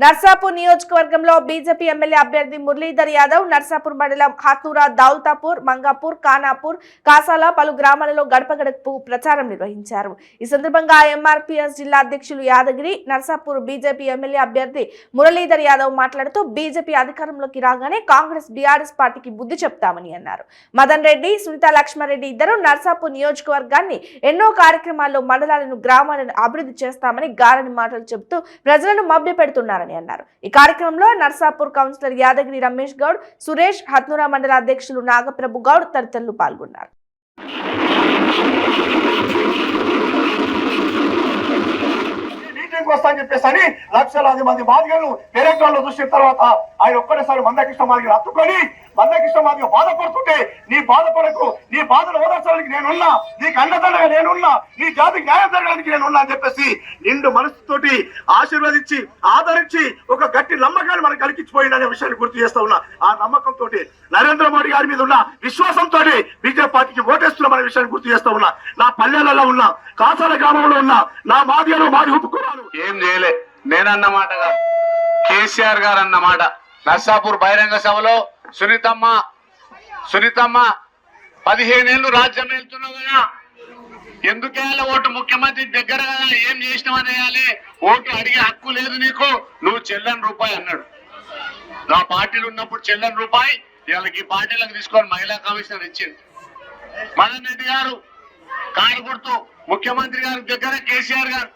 నర్సాపూర్ నియోజకవర్గంలో BJP MLA అభ్యర్థి మురళీధర్ యాదవ్ నర్సాపూర్ మండలం హాతూరా, దౌల్తాపూర్, మంగాపూర్, ఖానాపూర్, కాసాల పలు గ్రామాలలో గడప గడపకు ప్రచారం నిర్వహించారు. ఈ సందర్భంగా ఎంఆర్పీఎస్ జిల్లా అధ్యక్షులు యాదగిరి, నర్సాపూర్ బీజేపీ ఎమ్మెల్యే అభ్యర్థి మురళీధర్ యాదవ్ మాట్లాడుతూ బీజేపీ అధికారంలోకి రాగానే కాంగ్రెస్ బీఆర్ఎస్ పార్టీకి బుద్ధి చెప్తామని అన్నారు. మదన్ రెడ్డి, సునీత లక్ష్మారెడ్డి ఇద్దరు నర్సాపూర్ నియోజకవర్గాన్ని ఎన్నో కార్యక్రమాల్లో మండలాలను, గ్రామాలను అభివృద్ధి చేస్తామని గారని మాటలు చెబుతూ ప్రజలను మభ్యపెడుతున్నారు అన్నారు. ఈ కార్యక్రమంలో నర్సాపూర్ కౌన్సిలర్ యాదగిరి రమేష్ గౌడ్, సురేష్, హత్నూరా మండల అధ్యక్షులు నాగప్రభు గౌడ్ తదితరులు పాల్గొన్నారు. వస్తాని చెప్పేసి లక్షలాది మంది మాదిగలను ఎలక్ట్రాన్లో చూసిన తర్వాత ఆయన ఒక్కడేసారి మందకృష్ణ మాదిగలు హత్తుకొని మందకృష్ణ మాదిగ బాధపడుతుంటే నీ బాధపడకు, నీ బాధలు ఓదార్చడానికి నేనున్నా, నీకు అండదండగా నేనున్నా, నీ జాతికి న్యాయం జరగడానికి నేనున్నా అని చెప్పేసి నిండు మనసుతోటి ఆశీర్వదించి ఆదరించి ఒక గట్టి నమ్మకాన్ని మనకు కలిగించిపోయిందనే విషయాన్ని గుర్తు చేస్తా ఉన్నా. ఆ నమ్మకంతో నరేంద్ర మోడీ గారి మీద ఉన్న విశ్వాసంతో బీజేపీ పార్టీకి ఓటేస్తున్న విషయాన్ని గుర్తు చేస్తా ఉన్నా. నా పల్లెలలో ఉన్నా, కాసాల గ్రామంలో ఉన్నా, నా మాదిగలు మాది ఒప్పుకున్నాను. ఏం చేయలే నేనన్నమాటగా కేసీఆర్ గారు అన్నమాట. నర్సాపూర్ బహిరంగ సభలో సునీతమ్మ 15 ఏళ్ళు రాజ్యం వెళ్తున్నావు కదా, ఎందుకేయాలి ఓటు? ముఖ్యమంత్రి దగ్గర కదా, ఏం చేసినావని వేయాలి? ఓటు అడిగే హక్కు లేదు నీకు, నువ్వు చెల్లని రూపాయి అన్నాడు. నా పార్టీలు ఉన్నప్పుడు చెల్లని రూపాయి వీళ్ళకి ఈ పార్టీలకు తీసుకొని మహిళా కమిషనర్ ఇచ్చింది. మదన్ రెడ్డి గారు కారు గుర్తు, ముఖ్యమంత్రి గారి దగ్గర కేసీఆర్ గారు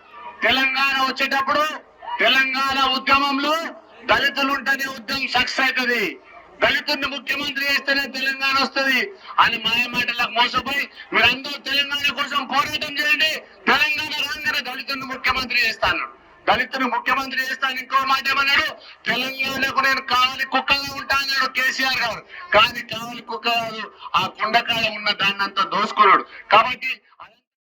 తెలంగాణ వచ్చేటప్పుడు తెలంగాణ ఉద్యమంలో దళితులు ఉంటేనే ఉద్యమం సక్సెస్ అవుతుంది, దళితుడిని ముఖ్యమంత్రి చేస్తేనే తెలంగాణ వస్తుంది అని మాయమాటలకు మోసపోయి మీరందరూ తెలంగాణ కోసం పోరాటం చేయండి, తెలంగాణ రాగానే దళితుడిని ముఖ్యమంత్రి చేస్తాను, దళితుని ముఖ్యమంత్రి చేస్తాను. ఇంకో మాట ఏమన్నాడు, తెలంగాణకు నేను కావాలి కుక్కగా ఉంటా అన్నాడు కేసీఆర్ గారు. కానీ కావాలి కుక్క కాదు, ఆ కుండకాయ ఉన్న దాన్ని అంతా దోసుకున్నాడు. కాబట్టి